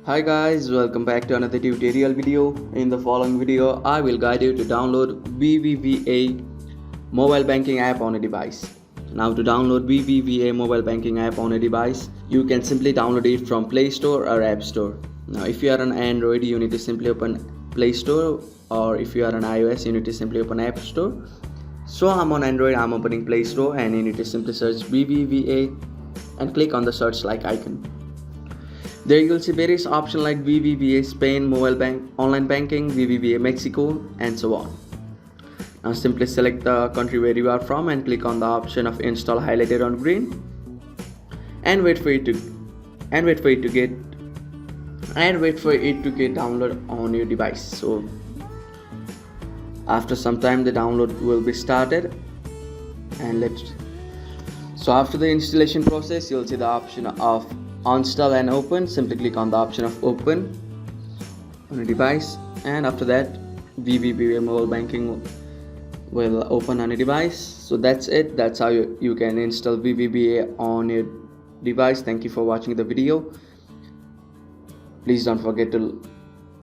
Hi guys, welcome back to another tutorial video. In the following video, I will guide you to download BBVA Mobile Banking app on a device. Now to download BBVA Mobile Banking app on a device, you can simply download it from Play Store or App Store. Now if you are on Android, you need to simply open Play Store, or if you are on iOS, you need to simply open App Store. So I'm on Android, I'm opening Play Store, and you need to simply search BBVA and click on the search like icon. There you'll see various options like BBVA Spain Mobile Bank, Online Banking, BBVA Mexico, and so on. Now simply select the country where you are from and click on the option of install highlighted on green, and wait for it to get download on your device. So after some time the download will be started, and after the installation process, you'll see the option of uninstall and open. Simply click on the option of open on a device, and after that BBVA Mobile Banking will open on a device. So that's it. That's how you can install BBVA on your device. Thank you for watching the video. Please don't forget to